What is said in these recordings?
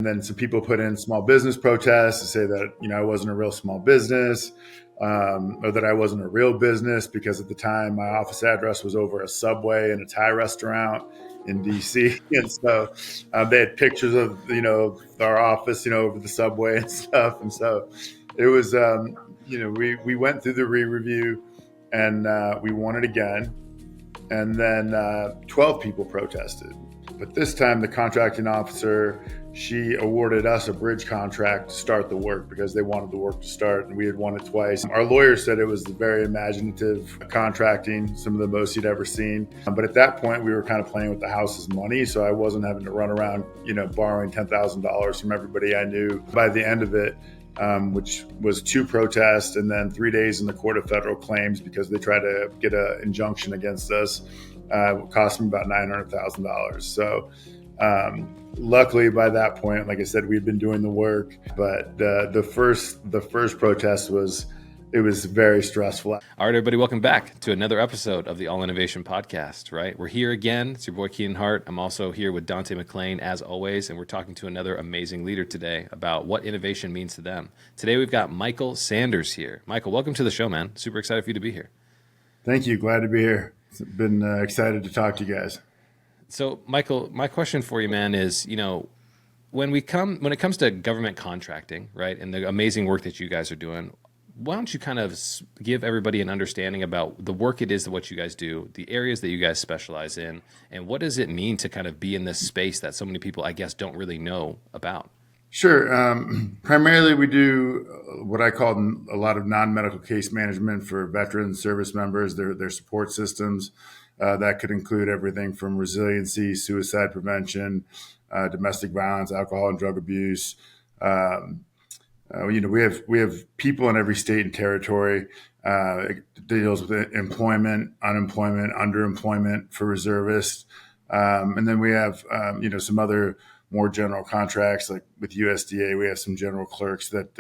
And then some people put in small business protests to say that, I wasn't a real small business, or that I wasn't a real business, because at the time my office address was over a Subway and a Thai restaurant in DC. And so they had pictures of, our office, over the Subway and stuff. And so it was, we went through the re-review, and we won it again. And then 12 people protested. But this time the contracting officer, she awarded us a bridge contract to start the work because they wanted the work to start, and we had won it twice. Our lawyer said it was very imaginative contracting, some of the most he'd ever seen. But at that point, we were kind of playing with the house's money, so I wasn't having to run around, borrowing $10,000 from everybody I knew. By the end of it, which was 2 protests and then 3 days in the Court of Federal Claims because they tried to get an injunction against us, cost me about $900,000. So luckily by that point, like I said, we'd been doing the work, but the first protest was very stressful. All right, everybody, welcome back to another episode of the All Innovation Podcast, right? We're here again. It's your boy, Keenan Hart. I'm also here with Dante McLean, as always, and we're talking to another amazing leader today about what innovation means to them. Today, we've got Michael Sanders here. Michael, welcome to the show, man. Super excited for you to be here. Thank you. Glad to be here. It's been excited to talk to you guys. So, Michael, my question for you, man, is, when it comes to government contracting, right, and the amazing work that you guys are doing, why don't you kind of give everybody an understanding about the work it is that what you guys do, the areas that you guys specialize in, and what does it mean to kind of be in this space that so many people, I guess, don't really know about? Sure. Primarily, we do what I call a lot of non-medical case management for veterans, service members, their support systems. That could include everything from resiliency, suicide prevention, domestic violence, alcohol and drug abuse. We have people in every state and territory. It deals with employment, unemployment, underemployment for reservists, and then we have some other more general contracts, like with USDA. We have some general clerks that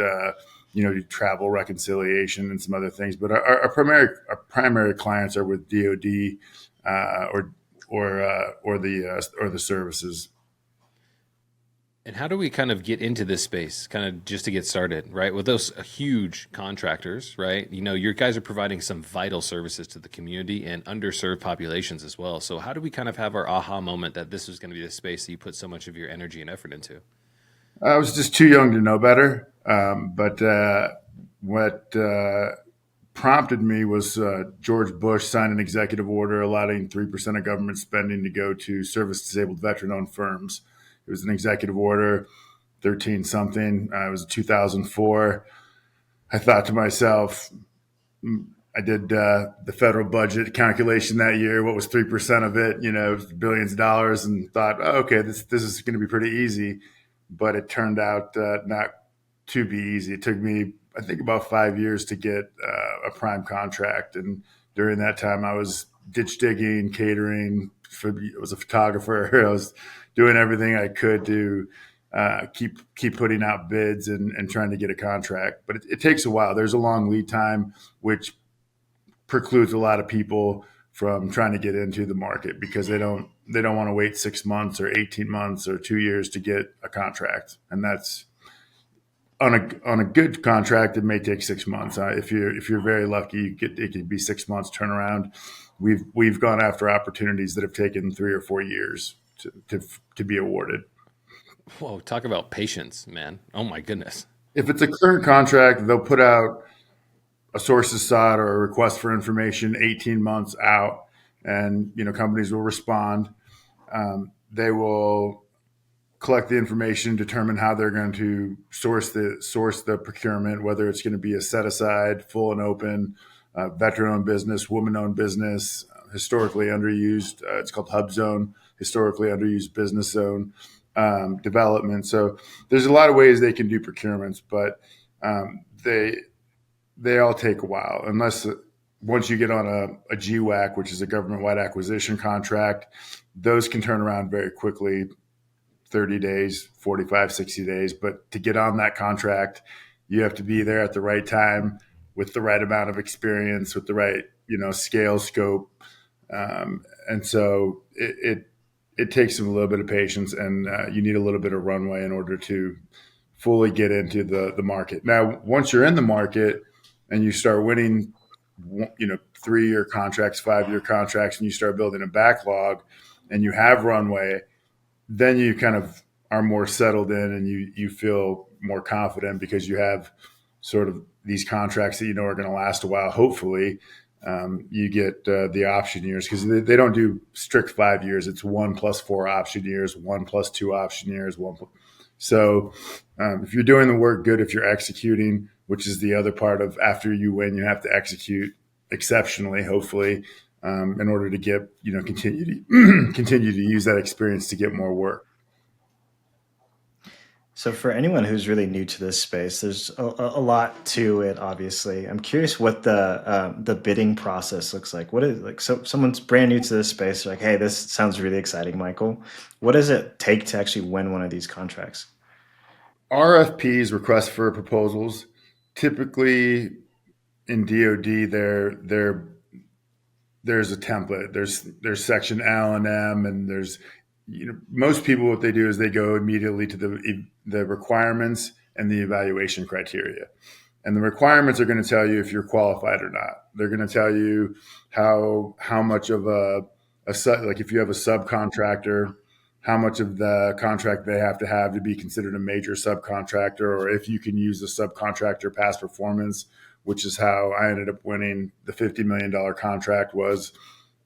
do travel reconciliation and some other things. But our primary clients are with DoD or the services. And how do we kind of get into this space, kind of just to get started, right? With those huge contractors, right? Your guys are providing some vital services to the community and underserved populations as well. So how do we kind of have our aha moment that this is going to be the space that you put so much of your energy and effort into? I was just too young to know better. But what prompted me was George Bush signed an executive order allowing 3% of government spending to go to service-disabled veteran-owned firms. It was an executive order, 13 something. It was 2004. I thought to myself, I did the federal budget calculation that year. What was 3% of it? Billions of dollars, and thought, okay, this is going to be pretty easy. But it turned out not to be easy. It took me, I think, about 5 years to get a prime contract, and during that time, I was ditch digging, catering. I was a photographer. I was doing everything I could to keep putting out bids and trying to get a contract. But it takes a while. There's a long lead time, which precludes a lot of people from trying to get into the market because they don't want to wait 6 months or 18 months or 2 years to get a contract. And that's on a good contract, it may take 6 months. If you're very lucky, it could be 6 months turnaround. We've gone after opportunities that have taken 3 or 4 years to be awarded. Whoa, talk about patience, man. Oh my goodness. If it's a current contract, they'll put out a sources sought or a request for information 18 months out, and companies will respond. They will collect the information, determine how they're going to source the procurement, whether it's going to be a set aside, full and open, veteran-owned business, woman-owned business, historically underused. It's called hub zone, historically underused business zone development. So there's a lot of ways they can do procurements, but they all take a while unless once you get on a GWAC, which is a government-wide acquisition contract. Those can turn around very quickly, 30 days, 45, 60 days. But to get on that contract, you have to be there at the right time with the right amount of experience, with the right, scale, scope. And so it it takes a little bit of patience, and you need a little bit of runway in order to fully get into the market. Now, once you're in the market and you start winning, 3-year contracts, 5-year contracts, and you start building a backlog, and you have runway, then you kind of are more settled in, and you feel more confident because you have sort of these contracts that you know are going to last a while. Hopefully, you get the option years, because they don't do strict 5 years. It's 1+4 option years, 1+2 option years, So if you're doing the work good, if you're executing, which is the other part of after you win, you have to execute exceptionally, hopefully, in order to get continue to continue to use that experience to get more work. So for anyone who's really new to this space, there's a lot to it. Obviously, I'm curious what the bidding process looks like. What is like? So someone's brand new to this space, like, hey, this sounds really exciting, Michael. What does it take to actually win one of these contracts? RFPs, requests for proposals, typically in DoD, there's a template. There's section L and M, and there's most people, what they do is they go immediately to the requirements and the evaluation criteria. And the requirements are going to tell you if you're qualified or not. They're going to tell you how much of like if you have a subcontractor, how much of the contract they have to be considered a major subcontractor, or if you can use the subcontractor past performance, which is how I ended up winning the $50 million contract. Was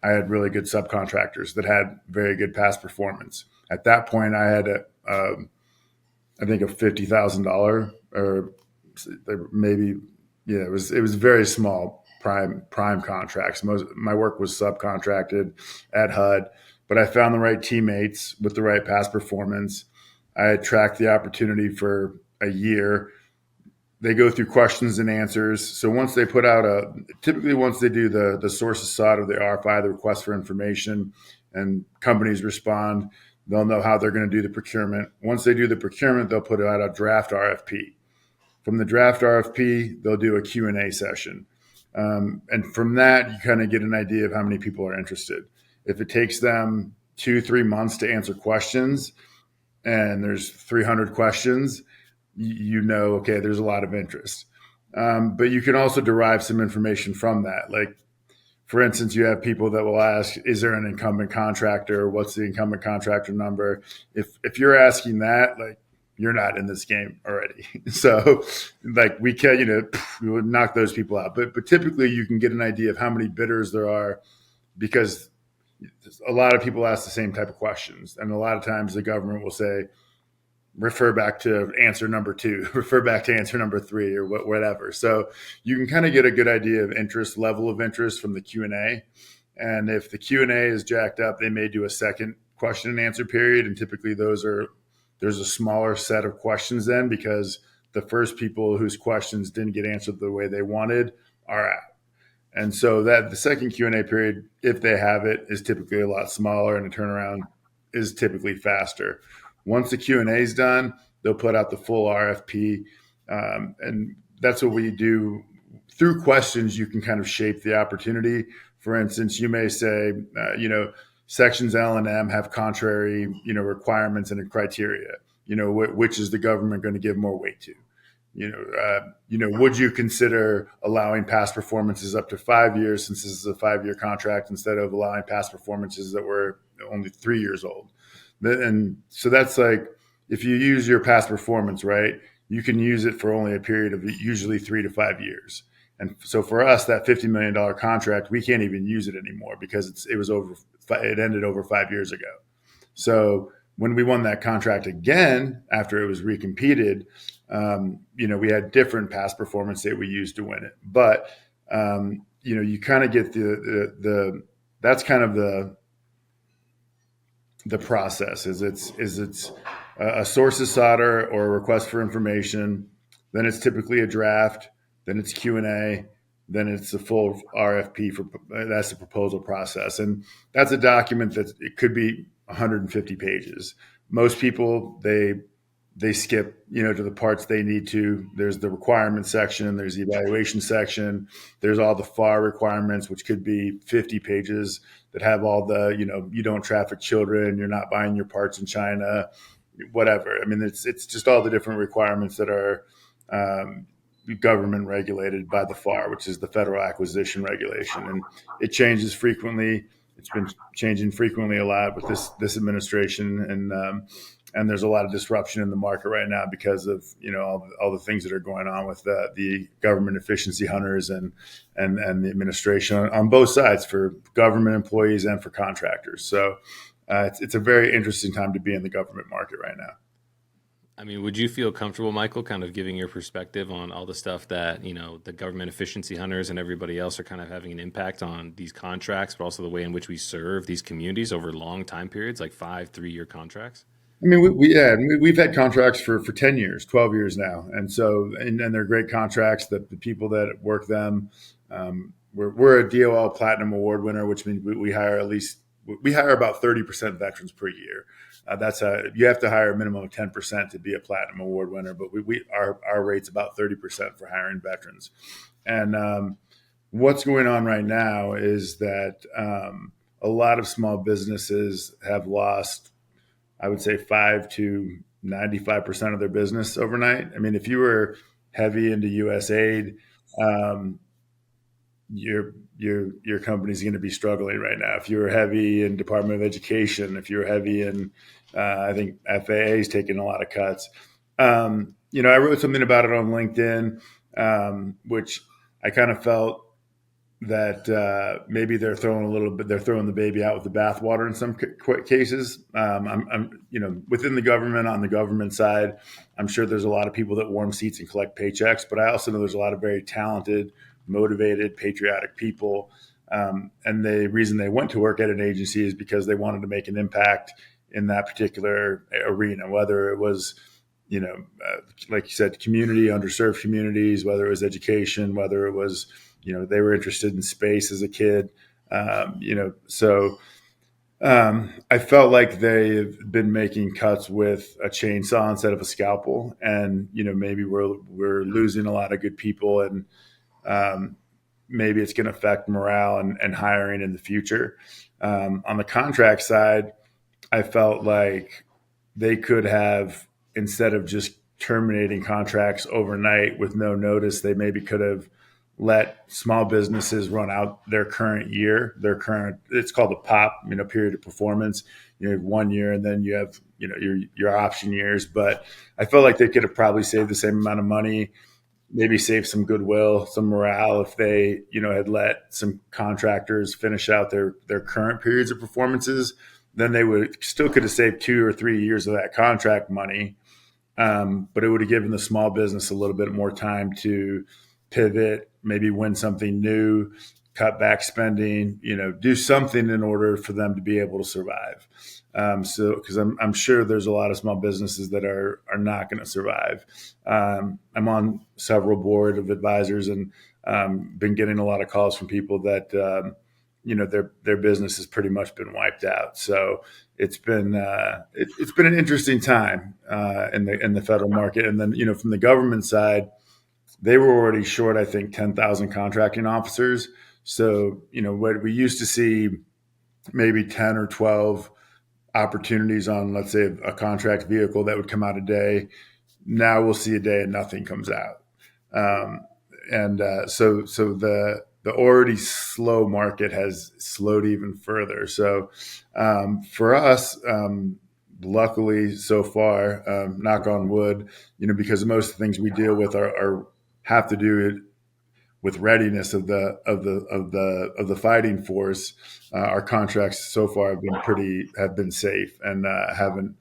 I had really good subcontractors that had very good past performance. At that point, I had I think a $50,000, or maybe, it was very small prime contracts. My work was subcontracted at HUD, but I found the right teammates with the right past performance. I had tracked the opportunity for a year. They go through questions and answers. So once they typically once they do the sources sought of the RFI, the request for information, and companies respond, they'll know how they're going to do the procurement. Once they do the procurement, they'll put out a draft RFP. From the draft RFP, they'll do a Q&A session. And from that, you kind of get an idea of how many people are interested. If it takes them 2-3 months to answer questions, and there's 300 questions, okay, there's a lot of interest. But you can also derive some information from that. Like, for instance, you have people that will ask, is there an incumbent contractor? What's the incumbent contractor number? If you're asking that, like, you're not in this game already. So like we would knock those people out. But typically you can get an idea of how many bidders there are, because a lot of people ask the same type of questions. And a lot of times the government will say, refer back to answer number 2, refer back to answer number 3, or whatever. So you can kind of get a good idea of level of interest from the Q&A. And if the Q&A is jacked up, they may do a second question and answer period. And typically there's a smaller set of questions then, because the first people whose questions didn't get answered the way they wanted are out. And so that the second Q&A period, if they have it, is typically a lot smaller, and the turnaround is typically faster. Once the Q&A is done, they'll put out the full RFP. And that's what we do. Through questions, you can kind of shape the opportunity. For instance, you may say, sections L and M have contrary, requirements and criteria. Which is the government going to give more weight to? Would you consider allowing past performances up to 5 years, since this is a 5-year contract, instead of allowing past performances that were only 3 years old? And so that's like, if you use your past performance, right, you can use it for only a period of usually 3 to 5 years. And so for us, that $50 million contract, we can't even use it anymore, because it ended over 5 years ago. So when we won that contract again, after it was recompeted, we had different past performance that we used to win it. But, you kind of get that's kind of the process. Is it's a sources sought or a request for information, then it's typically a draft, then it's Q&A, then it's a full RFP that's the proposal process. And that's a document that it could be 150 pages. Most people, they skip, to the parts they need to. There's the requirement section, there's the evaluation section, there's all the FAR requirements, which could be 50 pages. that have all the, you don't traffic children, you're not buying your parts in China, whatever. I mean, it's just all the different requirements that are government regulated by the FAR, which is the Federal Acquisition Regulation, and it changes frequently. It's been changing frequently a lot with this administration, and there's a lot of disruption in the market right now because of all the things that are going on with the government efficiency hunters and the administration on both sides for government employees and for contractors. So it's a very interesting time to be in the government market right now. I mean, would you feel comfortable, Michael, kind of giving your perspective on all the stuff that, the government efficiency hunters and everybody else are kind of having an impact on these contracts, but also the way in which we serve these communities over long time periods, like 3-year contracts? I mean, we've had contracts for 10 years, 12 years now. And so, and they're great contracts. The people that work them, we're a DOL Platinum Award winner, which means we hire about 30% veterans per year. You have to hire a minimum of 10% to be a Platinum Award winner, but our rate's about 30% for hiring veterans. And what's going on right now is that a lot of small businesses have lost, I would say, 5 to 95% of their business overnight. I mean, if you were heavy into U.S. aid, your company's going to be struggling right now. If you're heavy in Department of Education, if you're heavy in, I think FAA is taking a lot of cuts. I wrote something about it on LinkedIn, which I kind of felt that maybe they're throwing the baby out with the bathwater in some cases. I'm within the government, on the government side, I'm sure there's a lot of people that warm seats and collect paychecks, but I also know there's a lot of very talented, motivated, patriotic people. And the reason they went to work at an agency is because they wanted to make an impact in that particular arena, whether it was, like you said, community, underserved communities, whether it was education, whether it was, they were interested in space as a kid. So I felt like they've been making cuts with a chainsaw instead of a scalpel. And, maybe we're losing a lot of good people, and maybe it's going to affect morale and hiring in the future. On the contract side, I felt like they could have, instead of just terminating contracts overnight with no notice, they maybe could have let small businesses run out their current year, it's called a POP, period of performance. You have 1 year, and then you have, your option years. But I felt like they could have probably saved the same amount of money, maybe save some goodwill, some morale if they, had let some contractors finish out their current periods of performances. Then they could have saved 2 or 3 years of that contract money. But it would have given the small business a little bit more time to pivot, maybe win something new, cut back spending, do something in order for them to be able to survive. Because I'm sure there's a lot of small businesses that are not going to survive. I'm on several board of advisors, and been getting a lot of calls from people that their business has pretty much been wiped out. So it's been an interesting time in the federal market. And then from the government side, they were already short, I think, 10,000 contracting officers. So what we used to see, maybe 10 or 12 opportunities on, let's say, a contract vehicle that would come out a day. Now we'll see a day and nothing comes out. So the already slow market has slowed even further. So for us, luckily so far, knock on wood, because most of the things we deal with have to do with readiness of the fighting force. Our contracts so far have been safe, and haven't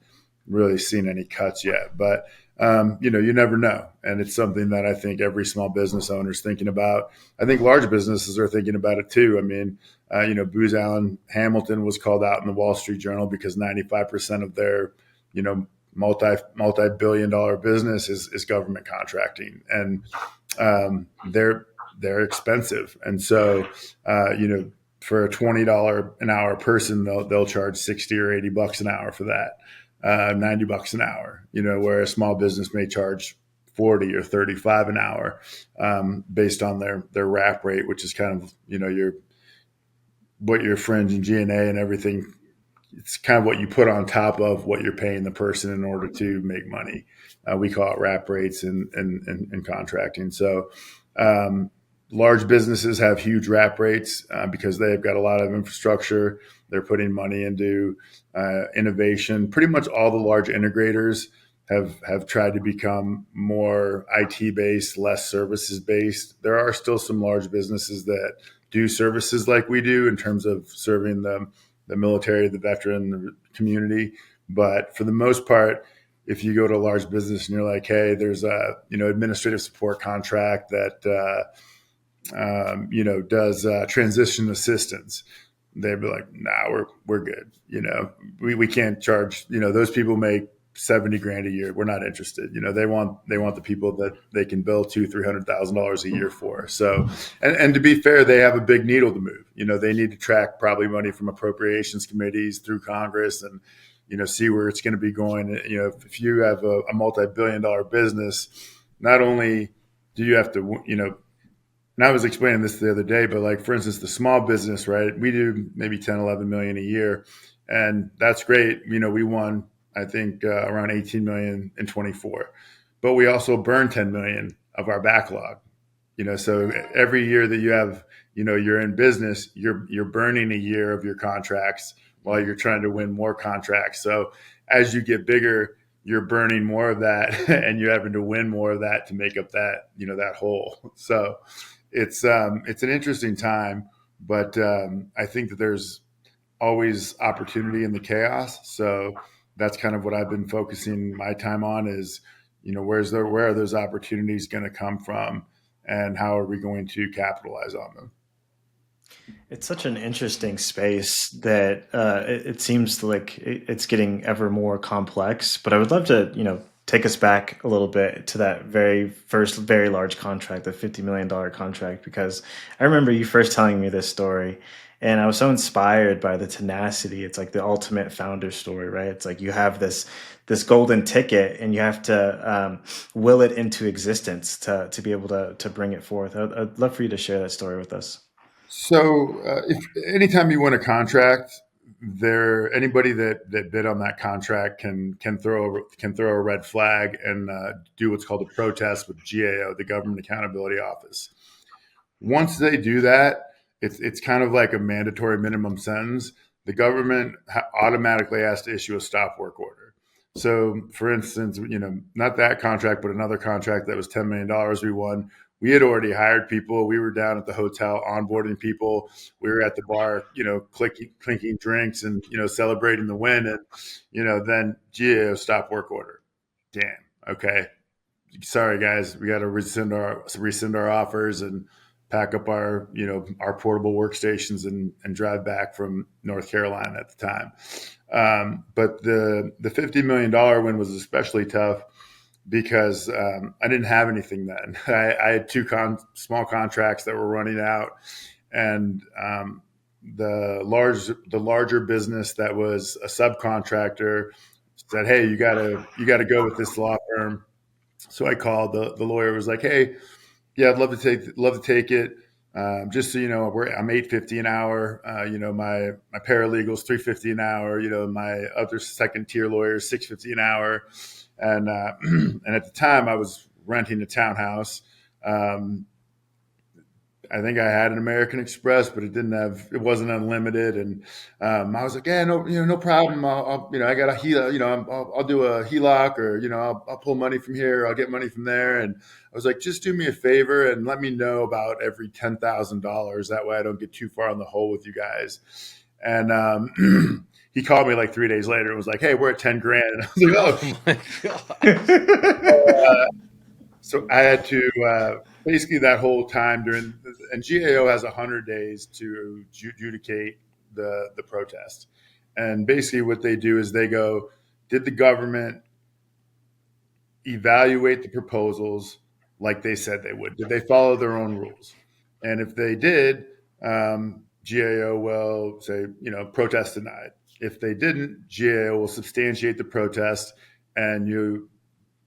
really seen any cuts yet. But you never know, and it's something that I think every small business owner is thinking about. I think large businesses are thinking about it too. I mean, Booz Allen Hamilton was called out in the Wall Street Journal because 95% of their multi-billion-dollar business is government contracting, and they're expensive. And so, for a $20 an hour person, they'll charge $60 or $80 an hour for that, $90 an hour, where a small business may charge 40 or 35 an hour, based on their wrap rate, which is kind of, what your fringe and G&A and everything, it's kind of what you put on top of what you're paying the person in order to make money. We call it wrap rates in contracting. So large businesses have huge wrap rates because they've got a lot of infrastructure. They're putting money into innovation. Pretty much all the large integrators have tried to become more IT based, less services based. There are still some large businesses that do services like we do in terms of serving the military, the veteran, the community. But for the most part, if you go to a large business and you're like, hey, there's a administrative support contract that does transition assistance, they'd be like, nah, we're good. We can't charge. Those people make 70 grand a year. We're not interested. They want the people that they can bill $200,000-$300,000 a year for. So, and to be fair, they have a big needle to move. They need to track probably money from appropriations committees through Congress and see where it's going to be going. If you have a multi-billion-dollar business, not only do you have to and I was explaining this the other day, but like, for instance, the small business, right? We do maybe 10, 11 million a year, and that's great. We won, I think, around 18 million in 24, but we also burn 10 million of our backlog. So every year that you have, you're in business, you're burning a year of your contracts while you're trying to win more contracts. So as you get bigger, you're burning more of that and you're having to win more of that to make up that, that hole. So it's an interesting time, but I think that there's always opportunity in the chaos. So that's kind of what I've been focusing my time on is, where are those opportunities going to come from and how are we going to capitalize on them? It's such an interesting space that it seems like it's getting ever more complex, but I would love to, take us back a little bit to that very first, very large contract, the $50 million contract, because I remember you first telling me this story and I was so inspired by the tenacity. It's like the ultimate founder story, right? It's like you have this golden ticket and you have to will it into existence to be able to bring it forth. I'd love for you to share that story with us. So if anytime you win a contract, anybody that bid on that contract can throw a red flag and do what's called a protest with GAO, the Government Accountability Office. Once they do that, it's kind of like a mandatory minimum sentence. The government automatically has to issue a stop work order. So, for instance, not that contract, but another contract that was $10 million we won. We had already hired people. We were down at the hotel onboarding people. We were at the bar, clinking drinks and, celebrating the win. And, then GAO stop work order. Damn. Okay. Sorry, guys. We got to rescind our offers and pack up our portable workstations and drive back from North Carolina at the time. But the $50 million win was especially tough because I didn't have anything then. I had two small contracts that were running out, and the larger business that was a subcontractor said, "Hey, you gotta go with this law firm." So I called the lawyer. Was like, "Hey, yeah, I'd love to take it. Just so you know, I'm $850 an hour. My paralegal's $350 an hour. My other second tier lawyer is $650 an hour." And and at the time, I was renting a townhouse. I think I had an American Express, but it wasn't unlimited. And I was like, yeah, no problem. I got a HELOC, I'll do a HELOC, or I'll pull money from here, I'll get money from there. And I was like, just do me a favor and let me know about every $10,000. That way, I don't get too far on the hole with you guys. And he called me like 3 days later and was like, "Hey, we're at 10 grand." And I was like, "Oh my God." So I had to basically that whole time and GAO has 100 days to adjudicate the protest. And basically what they do is they go, did the government evaluate the proposals like they said they would? Did they follow their own rules? And if they did, GAO will say, protest denied. If they didn't, GAO will substantiate the protest, and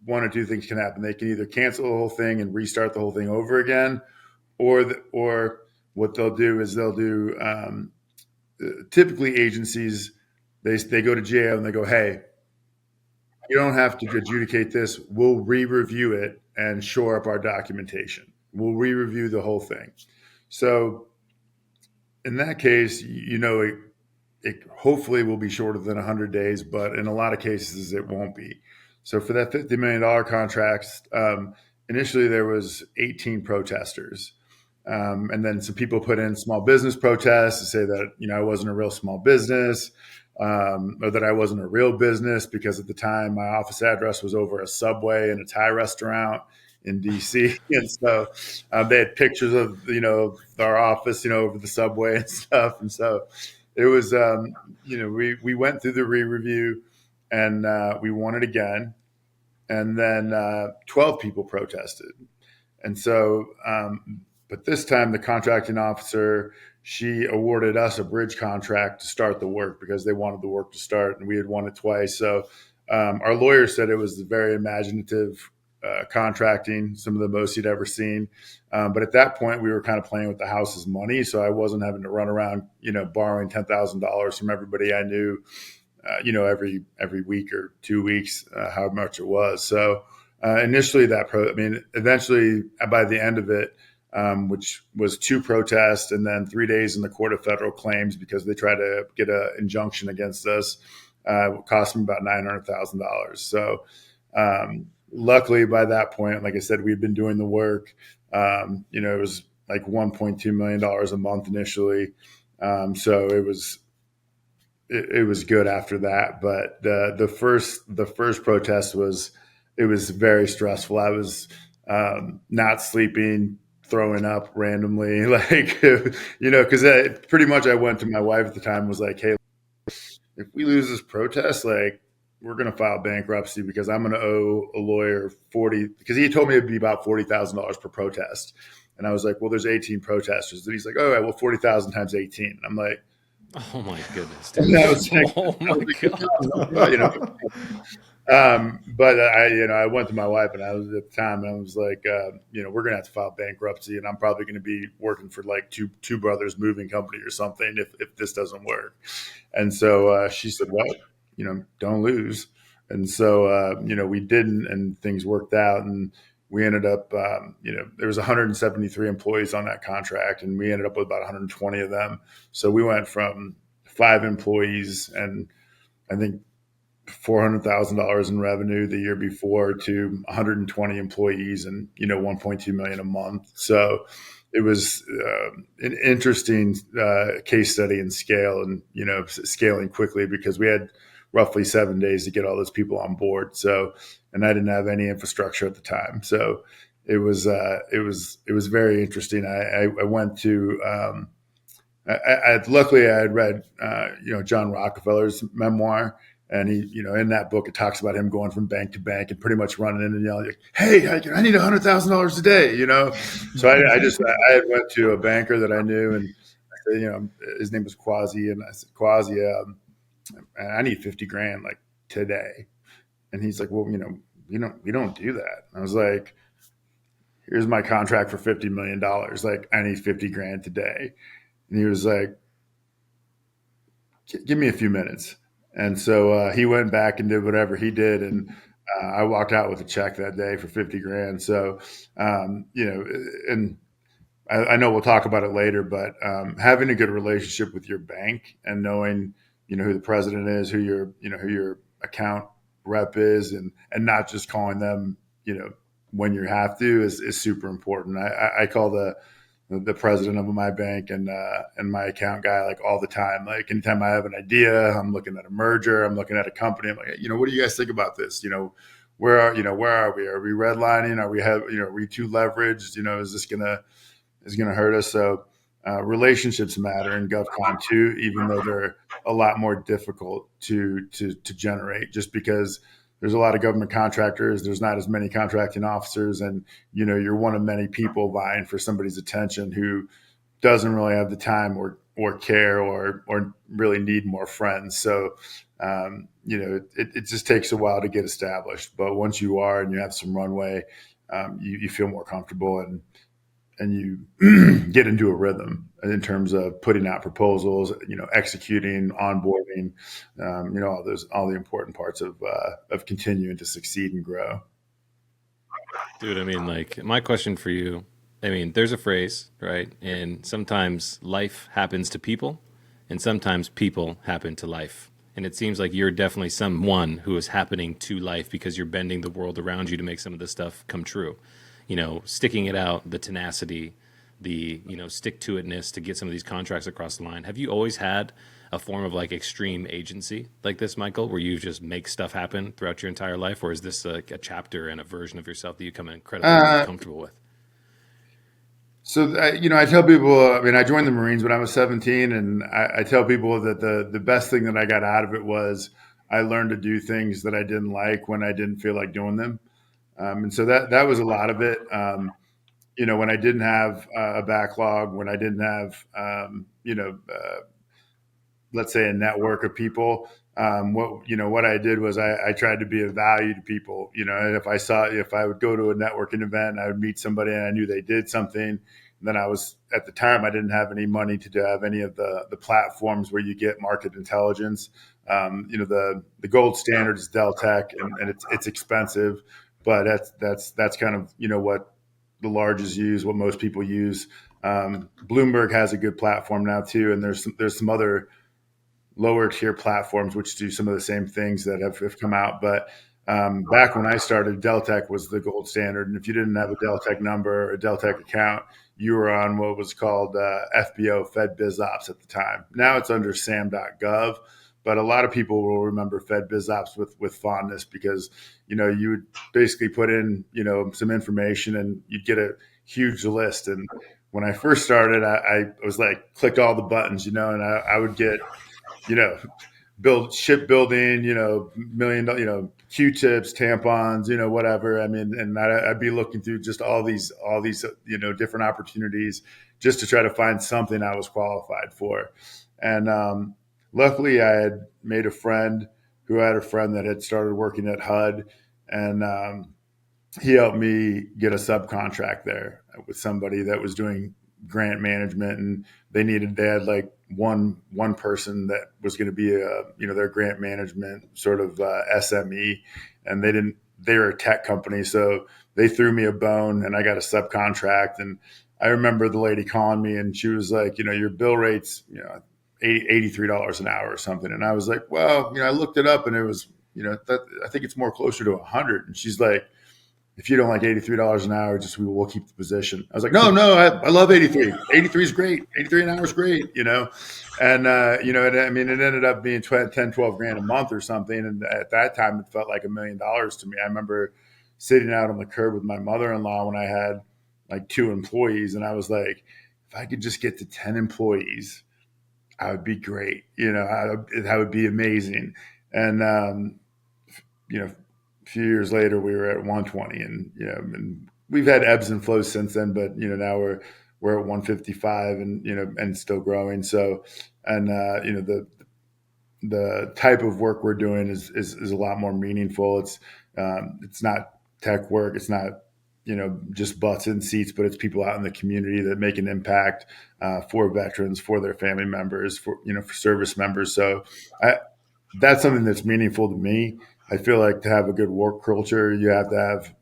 one or two things can happen. They can either cancel the whole thing and restart the whole thing over again, or what they'll do is they'll do typically agencies, they go to jail and they go, hey, you don't have to adjudicate this. We'll re-review it and shore up our documentation. We'll re-review the whole thing. So in that case, it hopefully will be shorter than 100 days, but in a lot of cases it won't be. So for that $50 million contract, initially there was 18 protesters. And then some people put in small business protests to say that, I wasn't a real small business, or that I wasn't a real business because at the time my office address was over a Subway and a Thai restaurant in DC. And so they had pictures of, our office, over the Subway and stuff. And so it was, we went through the re-review and we won it again. And then 12 people protested. And so, but this time the contracting officer, she awarded us a bridge contract to start the work because they wanted the work to start and we had won it twice. So our lawyer said it was very imaginative contracting, some of the most he'd ever seen. But at that point, we were kind of playing with the house's money. So I wasn't having to run around, borrowing $10,000 from everybody I knew, every week or 2 weeks, how much it was. So initially eventually by the end of it, which was 2 protests and then 3 days in the Court of Federal Claims because they tried to get an injunction against us, cost me about $900,000. So luckily by that point, like I said, we'd been doing the work. It was like $1.2 million a month initially. So it was good after that. But the first protest was very stressful. I was not sleeping, throwing up randomly, because pretty much I went to my wife at the time and was like, hey, if we lose this protest, we're going to file bankruptcy because I'm going to owe a lawyer because he told me it'd be about $40,000 per protest. And I was like, well, there's 18 protesters. And he's like, all right, well, 40,000 times 18. And I'm like, oh my goodness, dude. Oh my God. But I went to my wife and I was at the time and I was like, we're going to have to file bankruptcy and I'm probably going to be working for like two brothers moving company or something if this doesn't work. And so she said, well, don't lose. And so, we didn't, and things worked out and we ended up, there was 173 employees on that contract and we ended up with about 120 of them. So we went from 5 employees and I think $400,000 in revenue the year before to 120 employees and, $1.2 million a month. So it was an interesting case study in scale and, scaling quickly because we had roughly 7 days to get all those people on board. So, and I didn't have any infrastructure at the time. So it was very interesting. I went to, luckily I had read, John Rockefeller's memoir. And he, in that book, it talks about him going from bank to bank and pretty much running in and yelling, like, hey, I need $100,000 a day, So I had went to a banker that I knew and, his name was Quasi. And I said, Quasi, I need 50 grand like today. And he's like, well, we don't do that. And I was like, here's my contract for $50 million. Like, I need 50 grand today. And he was like, give me a few minutes. And so he went back and did whatever he did. And I walked out with a check that day for 50 grand. So, and I know we'll talk about it later, but having a good relationship with your bank and knowing, who the president is, who your account rep is, and not just calling them, when you have to is super important. I call the president of my bank and my account guy like all the time. Like anytime I have an idea, I'm looking at a merger, I'm looking at a company. I'm like, what do you guys think about this? Where are we? Are we redlining? Are we too leveraged? Is this gonna hurt us? So relationships matter in GovCon too, even though they're a lot more difficult to generate, just because there's a lot of government contractors. There's not as many contracting officers, and you're one of many people vying for somebody's attention who doesn't really have the time or care or really need more friends. So it just takes a while to get established. But once you are and you have some runway, you feel more comfortable. And you get into a rhythm in terms of putting out proposals, executing, onboarding, all the important parts of continuing to succeed and grow. Dude, I mean, like, my question for you, I mean, there's a phrase, right? And sometimes life happens to people, and sometimes people happen to life. And it seems like you're definitely someone who is happening to life because you're bending the world around you to make some of this stuff come true. Sticking it out, the tenacity, the, stick to itness to get some of these contracts across the line. Have you always had a form of like extreme agency like this, Michael, where you just make stuff happen throughout your entire life? Or is this like a chapter and a version of yourself that you come incredibly comfortable with? So, I tell people, I mean, I joined the Marines when I was 17, and I tell people that the best thing that I got out of it was I learned to do things that I didn't like when I didn't feel like doing them. And so that was a lot of it. When I didn't have a backlog, when I didn't have, let's say, a network of people. What I did was I tried to be of value to people. And if I would go to a networking event, I would meet somebody and I knew they did something. And then at the time, I didn't have any money to have any of the platforms where you get market intelligence. The gold standard is Deltek, and it's expensive, but that's kind of what the larges use, what most people use. Bloomberg has a good platform now too, and there's some other lower tier platforms which do some of the same things that have come out. But back when I started, Deltek was the gold standard, and if you didn't have a Deltek number or a Deltek account, you were on what was called FBO, Fed Biz Ops at the time. Now it's under SAM.gov, but a lot of people will remember Fed Biz Ops with fondness because you would basically put in some information and you'd get a huge list. And when I first started, I was like, click all the buttons, and I would get build shipbuilding, million, Q-tips, tampons, whatever. I mean, and I'd be looking through just all these, different opportunities just to try to find something I was qualified for. And luckily I had made a friend who had a friend that had started working at HUD, and he helped me get a subcontract there with somebody that was doing grant management, and they had like one person that was going to be their grant management sort of SME, and they were a tech company, so they threw me a bone and I got a subcontract. And I remember the lady calling me and she was like, your bill rate's $83 an hour or something, and I was like, well, I looked it up and it was I think it's more closer to 100. And she's like, if you don't like $83 an hour, we'll keep the position. I was like, no, I love 83. 83 is great. 83 an hour is great, And, it ended up being 10, 12 grand a month or something. And at that time, it felt like $1 million to me. I remember sitting out on the curb with my mother-in-law when I had like 2 employees. And I was like, if I could just get to 10 employees, I would be great. That would be amazing. And, a few years later, we were at 120, and we've had ebbs and flows since then. But now we're at 155, and still growing. So, and the type of work we're doing is a lot more meaningful. It's not tech work. It's not just butts in seats, but it's people out in the community that make an impact for veterans, for their family members, for service members. So that's something that's meaningful to me. I feel like to have a good work culture, you have to have,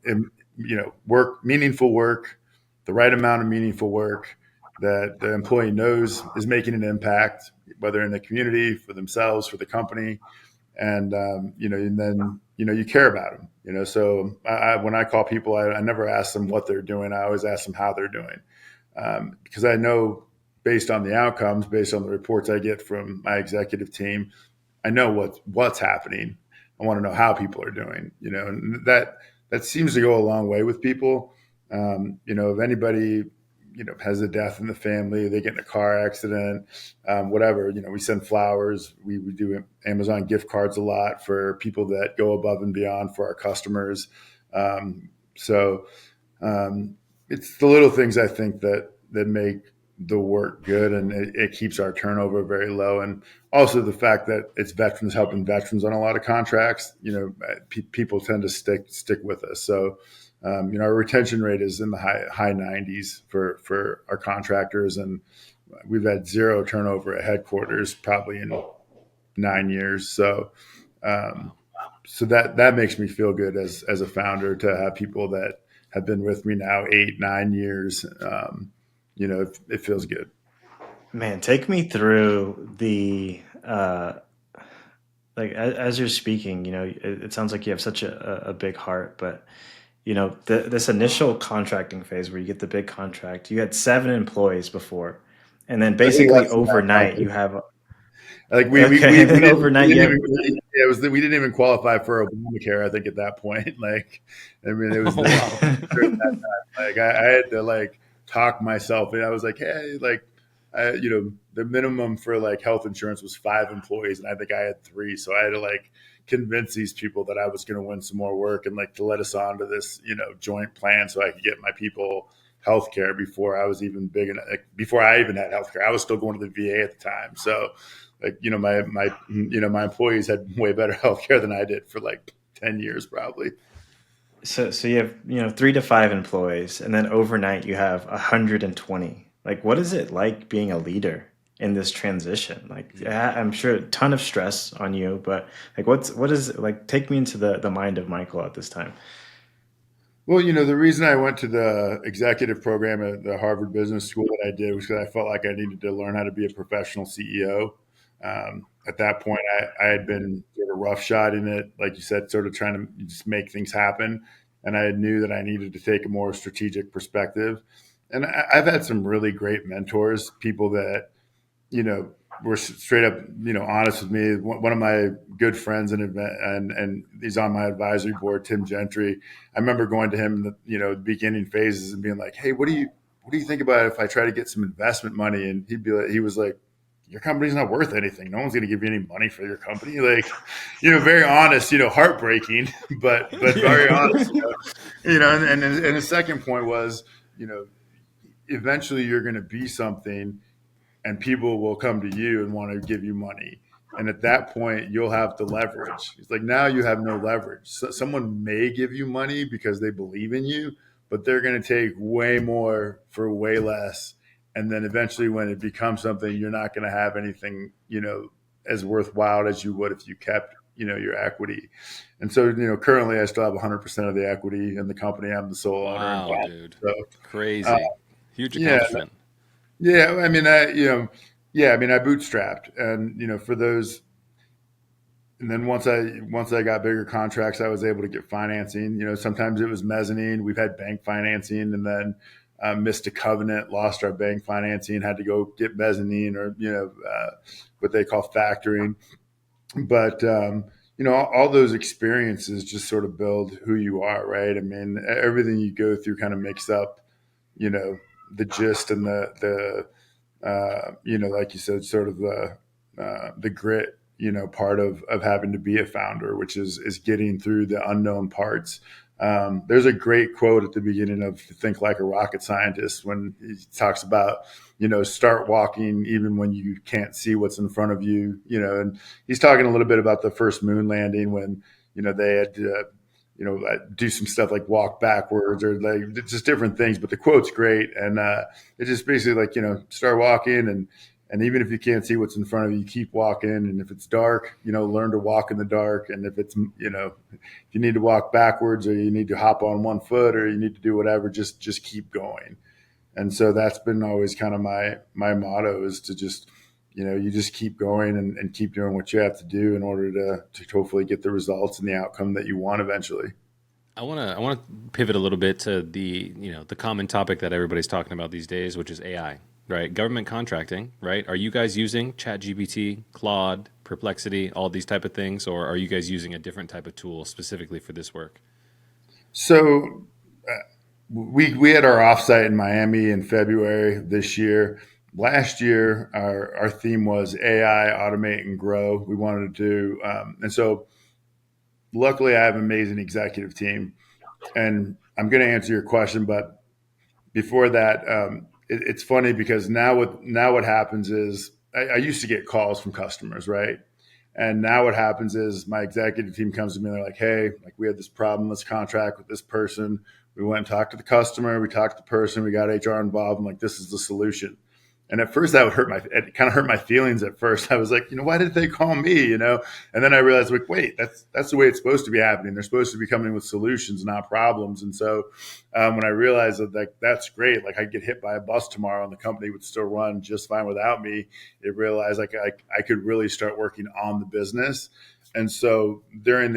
meaningful work, the right amount of meaningful work that the employee knows is making an impact, whether in the community, for themselves, for the company. And, and then, you care about them, so when I call people, I never ask them what they're doing. I always ask them how they're doing. Because I know based on the outcomes, based on the reports I get from my executive team, I know what's happening. I want to know how people are doing, and that seems to go a long way with people. If anybody, has a death in the family, they get in a car accident, whatever, we send flowers. We do Amazon gift cards a lot for people that go above and beyond for our customers. So it's the little things I think that make the work good, and it keeps our turnover very low. And also the fact that it's veterans helping veterans on a lot of contracts, people tend to stick with us. So Our retention rate is in the high 90s for our contractors, and we've had zero turnover at headquarters probably in 9 years. Um, Wow. so that makes me feel good as a founder to have people that have been with me now 8, 9 years. It feels good. Man, take me through the like as you're speaking, it sounds like you have such a big heart, but this initial contracting phase where you get the big contract, you had 7 employees before, and then I think basically less than that, overnight probably. you have Like okay, and we then didn't we overnight you didn't have even yeah, it was we didn't even qualify for Obamacare. I think at that point, like, I mean, it was Oh, the wow. during that time. Like, I had to like talk myself, and I was like, hey, like, the minimum for like health insurance was 5 employees, and I think I had 3, so I had to like convince these people that I was going to win some more work and like to let us onto this joint plan so I could get my people healthcare before I was even big enough. Like, before I even had healthcare, I was still going to the VA at the time, so like my employees had way better healthcare than I did for like 10 years probably. so you have 3 to 5 employees, and then overnight you have 120. Like, what is it like being a leader in this transition? Like, I'm sure a ton of stress on you, but like, what is it like? Take me into the mind of Michael at this time. Well, the reason I went to the executive program at the Harvard Business School that I did was because I felt like I needed to learn how to be a professional CEO. At that point, I had been sort of roughshod in it, like you said, sort of trying to just make things happen. And I knew that I needed to take a more strategic perspective. And I've had some really great mentors, people that you know, were straight up, honest with me. One of my good friends and he's on my advisory board, Tim Gentry. I remember going to him in the beginning phases and being like, "Hey, what do you think about if I try to get some investment money?" And he was like, "Your company's not worth anything. No one's going to give you any money for your company." Like, very honest, heartbreaking, but very honest. Yeah. And the second point was, you know, eventually you're going to be something and people will come to you and want to give you money. And at that point, you'll have the leverage. It's like now you have no leverage. So someone may give you money because they believe in you, but they're going to take way more for way less. And then eventually, when it becomes something, you're not going to have anything, as worthwhile as you would if you kept, your equity. And so, currently I still have 100% of the equity in the company. I'm the sole owner and Wow, founder. dude. So, uh, Crazy. Huge yeah, accomplishment. yeah, I mean, I bootstrapped, and for those, and then once I got bigger contracts, I was able to get financing. Sometimes it was mezzanine. We've had bank financing, and then missed a covenant, lost our bank financing, had to go get mezzanine or what they call factoring. But all those experiences just sort of build who you are, right? I mean, everything you go through kind of makes up, you know, the gist and like you said, sort of the grit, part of having to be a founder, which is getting through the unknown parts. There's a great quote at the beginning of Think Like a Rocket Scientist when he talks about, start walking even when you can't see what's in front of you, and he's talking a little bit about the first moon landing when, they had to, do some stuff like walk backwards or like just different things. But the quote's great, and it's just basically like start walking, and even if you can't see what's in front of you, keep walking. And if it's dark, learn to walk in the dark. And if it's if you need to walk backwards or you need to hop on one foot or you need to do whatever, just keep going. And so that's been always kind of my motto is to just you just keep going and keep doing what you have to do in order to hopefully get the results and the outcome that you want eventually. I want to pivot a little bit to the common topic that everybody's talking about these days, which is AI, right? Government contracting, right? Are you guys using ChatGPT, Claude, Perplexity, all these type of things, or are you guys using a different type of tool specifically for this work? So we had our offsite in Miami in February this year. Last year, our theme was AI, automate, and grow. We wanted to do, and so luckily, I have an amazing executive team. And I'm going to answer your question, but before that, it's funny because now what happens is I used to get calls from customers, right? And now what happens is my executive team comes to me and they're like, "Hey, like we have this problem. Let's contract with this person. We went and talked to the customer. We talked to the person. We got HR involved. I'm like, this is the solution. And at first that would it kind of hurt my feelings at first. I was like, why did they call me, And then I realized, like, wait, that's the way it's supposed to be happening. They're supposed to be coming with solutions, not problems. And so when I realized that, like, that's great, like I could get hit by a bus tomorrow and the company would still run just fine without me, it realized like I could really start working on the business. And so during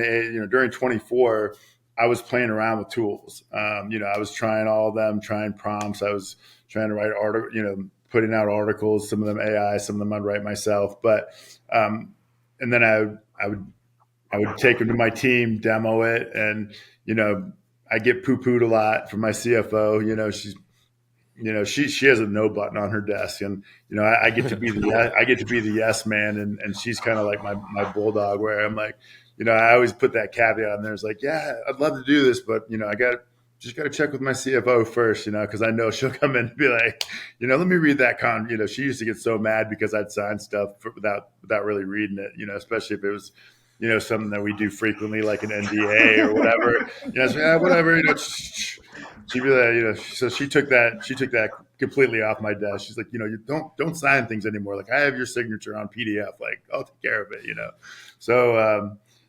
24, I was playing around with tools. I was trying all of them, trying prompts. I was trying to write putting out articles, some of them AI, some of them I'd write myself. But and then I would take them to my team, demo it, and I get poo-pooed a lot from my CFO. She has a no button on her desk, and I get to be the yes man, and she's kind of like my bulldog, where I'm like, I always put that caveat on there. It's like, yeah, I'd love to do this, but I just got to check with my CFO first, because I know she'll come in and be like, let me read that she used to get so mad because I'd sign stuff without really reading it, especially if it was, something that we do frequently, like an NDA or whatever, so, whatever, she'd be like, so she took that completely off my desk. She's like, you don't sign things anymore. Like, I have your signature on PDF, like I'll take care of it,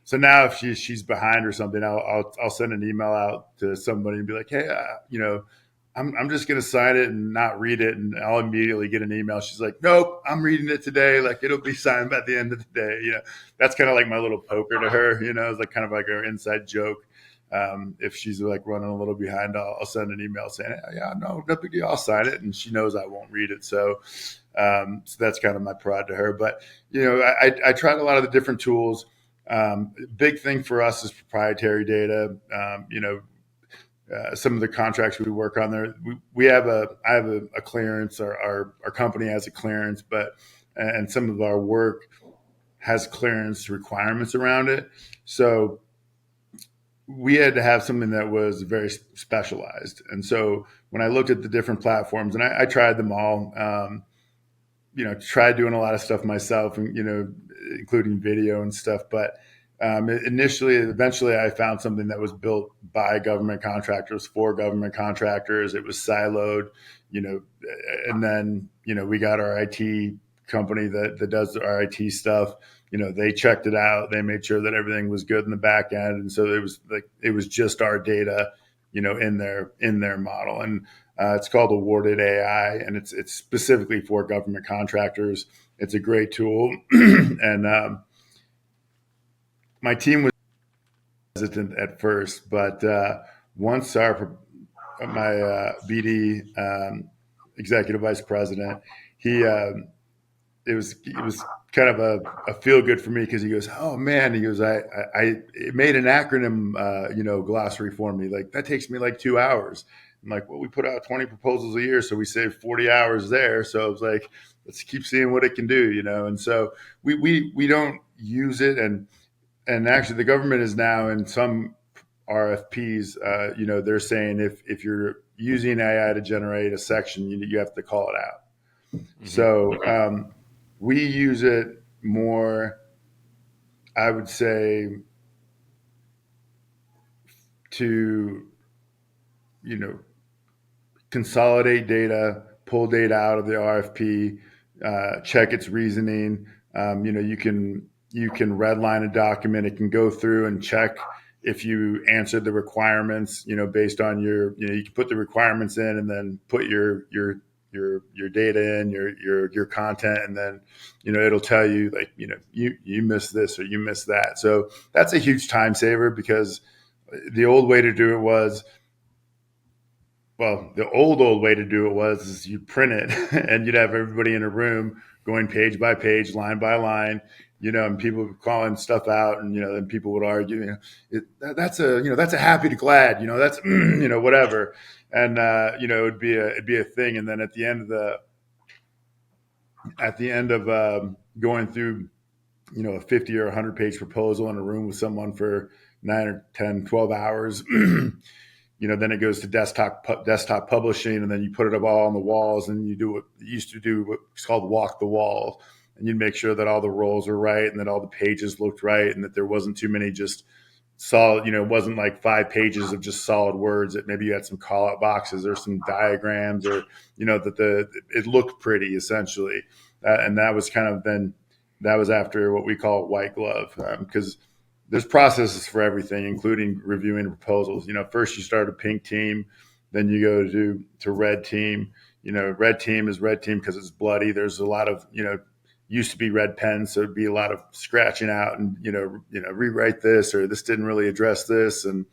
So now if she's behind or something, I'll send an email out to somebody and be like, hey, I'm just going to sign it and not read it. And I'll immediately get an email. She's like, nope, I'm reading it today. Like, it'll be signed by the end of the day. That's kind of like my little poker to her, it's like kind of like our inside joke. If she's like running a little behind, I'll send an email saying, yeah, no big deal. I'll sign it. And she knows I won't read it. So that's kind of my prod to her. But, I tried a lot of the different tools. Big thing for us is proprietary data. Some of the contracts we work on there, I have a clearance, our company has a clearance, and some of our work has clearance requirements around it. So we had to have something that was very specialized. And so when I looked at the different platforms, and I tried them all, tried doing a lot of stuff myself, and, including video and stuff. But eventually I found something that was built by government contractors for government contractors. It was siloed, and then, we got our IT company that does our IT stuff. They checked it out. They made sure that everything was good in the back end. And so it was just our data, in their model. And it's called Awarded AI, and it's specifically for government contractors. It's a great tool. And my team was hesitant at first, but once my BD executive vice president, it was kind of a feel good for me, because he goes, oh man, he goes, I it made an acronym glossary for me. Like, that takes me like 2 hours. I'm like, well, we put out 20 proposals a year, so we save 40 hours there. So I was like, let's keep seeing what it can do, And so we don't use it, and actually the government is now in some RFPs, they're saying if you're using AI to generate a section, you have to call it out. Mm-hmm. So we use it more, I would say, to, consolidate data, pull data out of the RFP, check its reasoning. You can redline a document. It can go through and check if you answered the requirements, based on you can put the requirements in and then put your data in, your content, and then, it'll tell you, like, you missed this or you missed that. So that's a huge time saver, because the old way to do it was, the old way to do it was is you print it and you'd have everybody in a room going page by page, line by line, and people would calling stuff out, and, then people would argue, that's a happy to glad, that's, whatever. And, it'd be a thing. And then at the end of going through, a 50 or 100 page proposal in a room with someone for 9 or 10, 12 hours, then it goes to desktop publishing, and then you put it up all on the walls, and you used to do what's called walk the wall, and you'd make sure that all the roles were right and that all the pages looked right and that there wasn't too many just solid, it wasn't like 5 pages of just solid words. That maybe you had some call out boxes or some diagrams, or that it looked pretty essentially. And that was kind of then that was after what we call white glove, because there's processes for everything, including reviewing proposals. First you start a pink team, then you go to red team. Red team is red team because it's bloody. There's a lot of used to be red pens, so it'd be a lot of scratching out and rewrite this, or this didn't really address this. And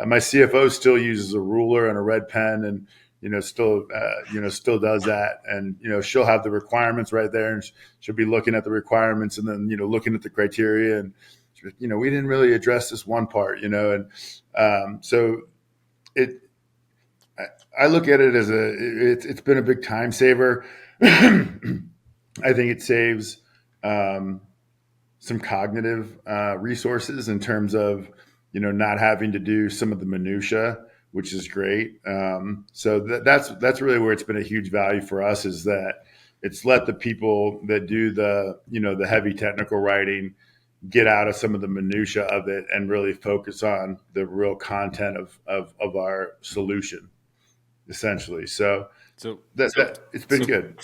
my CFO still uses a ruler and a red pen, and still does that. And she'll have the requirements right there, and she'll be looking at the requirements, and then looking at the criteria, and we didn't really address this one part, so it. I look at it as it's been a big time saver. I think it saves some cognitive resources in terms of not having to do some of the minutia, which is great. So that's really where it's been a huge value for us, is that it's let the people that do the heavy technical writing get out of some of the minutia of it and really focus on the real content of our solution, essentially. So it's been good.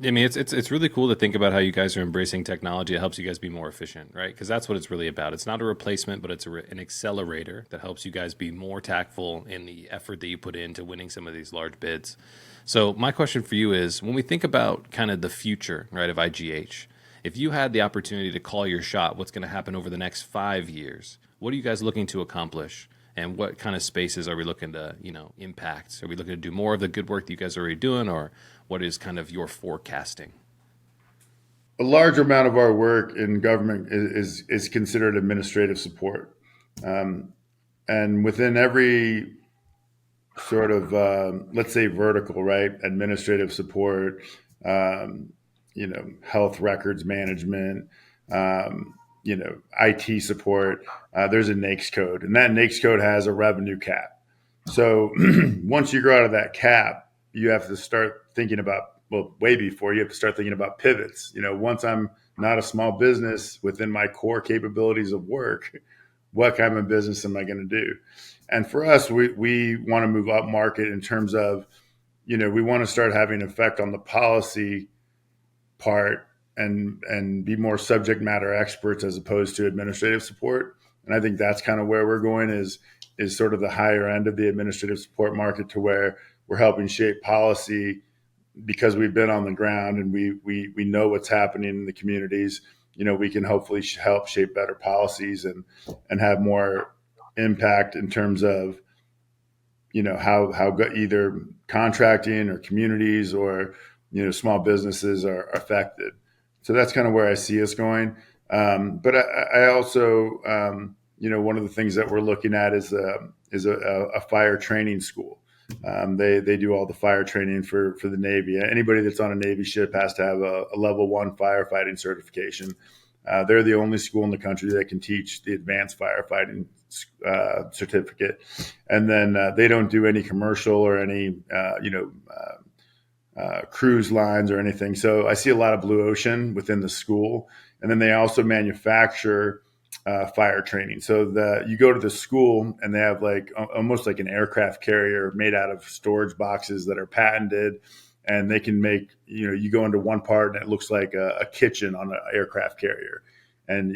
I mean, it's really cool to think about how you guys are embracing technology. It helps you guys be more efficient, right? Because that's what it's really about. It's not a replacement, but it's an accelerator that helps you guys be more tactful in the effort that you put into winning some of these large bids. So my question for you is, when we think about kind of the future, right, of IGH, if you had the opportunity to call your shot, what's going to happen over the next 5 years? What are you guys looking to accomplish? And what kind of spaces are we looking to, impact? Are we looking to do more of the good work that you guys are already doing, or what is kind of your forecasting? A large amount of our work in government is considered administrative support. And within every sort of, let's say, vertical, right? Administrative support, health records management, IT support. There's a NAICS code, and that NAICS code has a revenue cap. So once you grow out of that cap, you have to start thinking about, way before, you have to start thinking about pivots. Once I'm not a small business within my core capabilities of work, what kind of business am I going to do? And for us, we want to move up market in terms of, we want to start having effect on the policy part and be more subject matter experts as opposed to administrative support. And I think that's kind of where we're going, is sort of the higher end of the administrative support market, to where we're helping shape policy because we've been on the ground and we know what's happening in the communities. We can hopefully help shape better policies and have more impact in terms of, how either contracting or communities or, small businesses are affected. So that's kind of where I see us going. But I also, one of the things that we're looking at is a fire training school. They do all the fire training for the Navy. Anybody that's on a Navy ship has to have a level 1 firefighting certification. They're the only school in the country that can teach the advanced firefighting certificate. And then they don't do any commercial or any, cruise lines or anything. So I see a lot of blue ocean within the school. And then they also manufacture fire training. So you go to the school and they have like almost like an aircraft carrier made out of storage boxes that are patented. And they can make, you go into one part and it looks like a kitchen on an aircraft carrier. And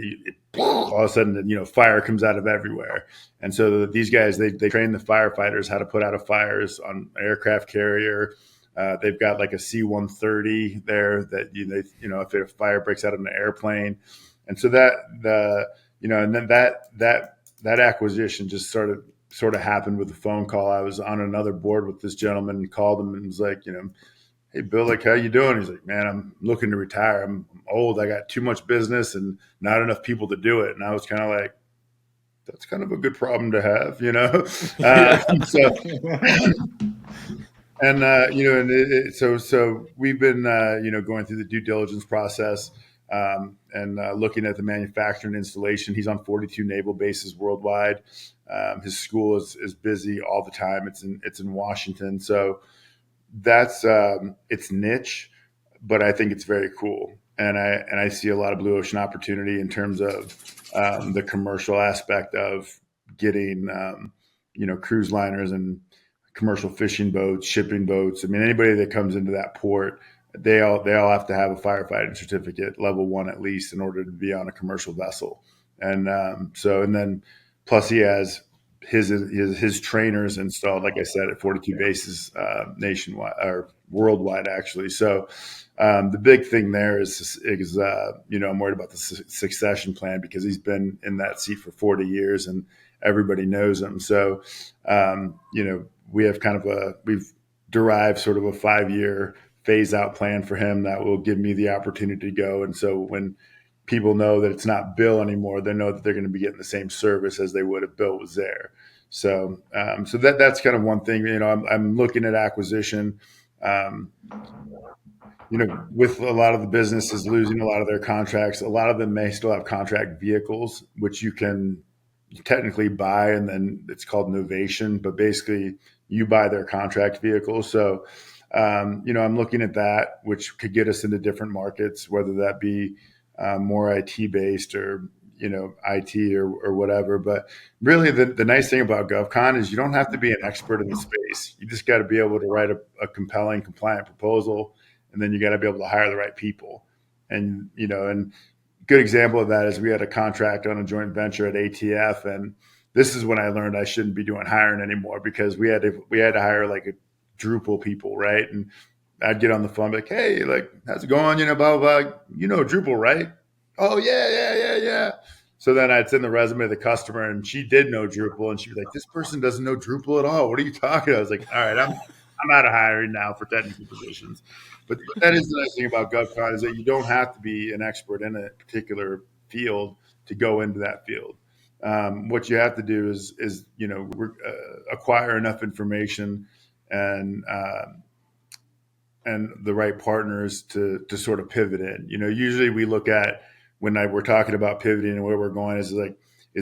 all of a sudden, fire comes out of everywhere. And so these guys, they train the firefighters how to put out fires on an aircraft carrier. They've got like a C-130 there that, if a fire breaks out of an airplane. And so and then that acquisition just sort of happened with a phone call. I was on another board with this gentleman and called him and was like, hey, Bill, like, how you doing? He's like, man, I'm looking to retire. I'm old. I got too much business and not enough people to do it. And I was kind of like, that's kind of a good problem to have, So we've been, going through the due diligence process and looking at the manufacturing installation. He's on 42 naval bases worldwide. His school is busy all the time. It's in Washington. So that's it's niche, but I think it's very cool. and I see a lot of blue ocean opportunity in terms of the commercial aspect of getting cruise liners and commercial fishing boats, shipping boats. I mean, anybody that comes into that port, they all have to have a firefighting certificate, level 1 at least, in order to be on a commercial vessel. And and then plus he has his trainers installed, like I said, at 42 bases nationwide or worldwide, actually. So the big thing there is I'm worried about the succession plan because he's been in that seat for 40 years and everybody knows him. So we have we've derived sort of a 5-year phase out plan for him that will give me the opportunity to go. And so when people know that it's not Bill anymore, they know that they're going to be getting the same service as they would if Bill was there. So that's kind of one thing. I'm looking at acquisition. With a lot of the businesses losing a lot of their contracts, a lot of them may still have contract vehicles, which you can technically buy, and then it's called novation, but basically you buy their contract vehicles. So, I'm looking at that, which could get us into different markets, whether that be more IT based or, IT or whatever. But really the nice thing about GovCon is you don't have to be an expert in the space. You just got to be able to write a compelling, compliant proposal, and then you got to be able to hire the right people. And good example of that is we had a contract on a joint venture at ATF, and this is when I learned I shouldn't be doing hiring anymore because we had to hire like a Drupal people, right? And I'd get on the phone like, hey, like, how's it going? Blah, blah, blah. Drupal, right? Oh, yeah, yeah, yeah, yeah. So then I'd send the resume to the customer, and she did know Drupal, and she'd be like, this person doesn't know Drupal at all. What are you talking about? I was like, all right, I'm out of hiring now for technical positions. But that is the nice thing about GovCon is that you don't have to be an expert in a particular field to go into that field. What you have to do is acquire enough information and the right partners to sort of pivot in. Usually we look at we're talking about pivoting and where we're going is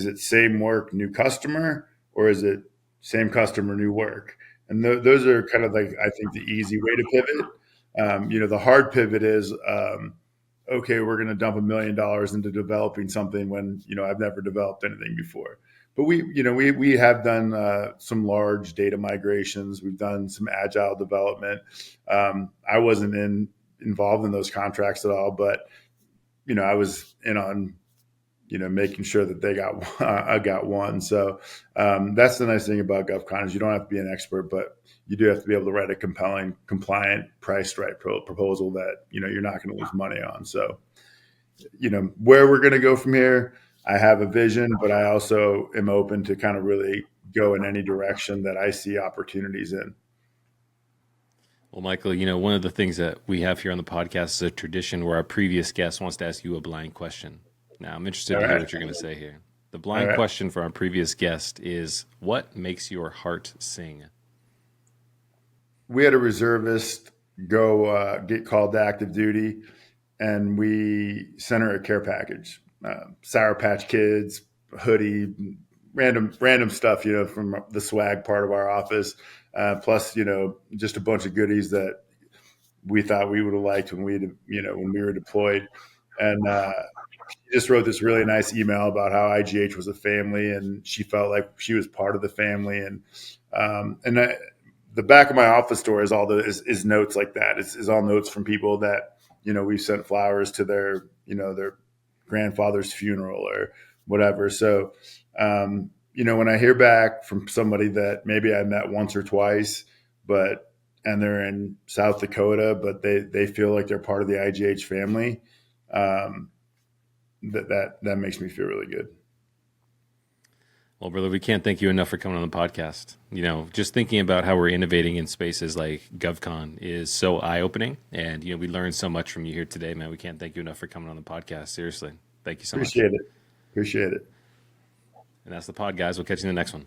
it same work, new customer, or is it same customer, new work? And those are kind of like, I think, the easy way to pivot. The hard pivot is, okay, we're going to dump $1 million into developing something when, I've never developed anything before. But we have done some large data migrations. We've done some agile development. I wasn't involved in those contracts at all, but I was in on making sure that they got one. So that's the nice thing about GovCon is you don't have to be an expert, but you do have to be able to write a compelling, compliant, priced right proposal that you're not going to lose money on. So where we're going to go from here, I have a vision, but I also am open to kind of really go in any direction that I see opportunities in. Well, Michael, one of the things that we have here on the podcast is a tradition where our previous guest wants to ask you a blind question. Now, I'm interested to hear what you're going to say here. The blind question for our previous guest is, what makes your heart sing? We had a reservist go get called to active duty, and we sent her a care package, Sour Patch Kids, hoodie, random stuff, from the swag part of our office, plus, just a bunch of goodies that we thought we would have liked when when we were deployed. And she just wrote this really nice email about how IGH was a family, and she felt like she was part of the family. And the back of my office door is is notes like that. It's all notes from people that we've sent flowers to their their grandfather's funeral or whatever. So when I hear back from somebody that maybe I met once or twice, and they're in South Dakota, but they feel like they're part of the IGH family, that makes me feel really good. Well, brother, we can't thank you enough for coming on the podcast. Just thinking about how we're innovating in spaces like GovCon is so eye-opening. And, we learned so much from you here today, man. We can't thank you enough for coming on the podcast. Seriously. Thank you so much. Appreciate it. And that's the pod, guys. We'll catch you in the next one.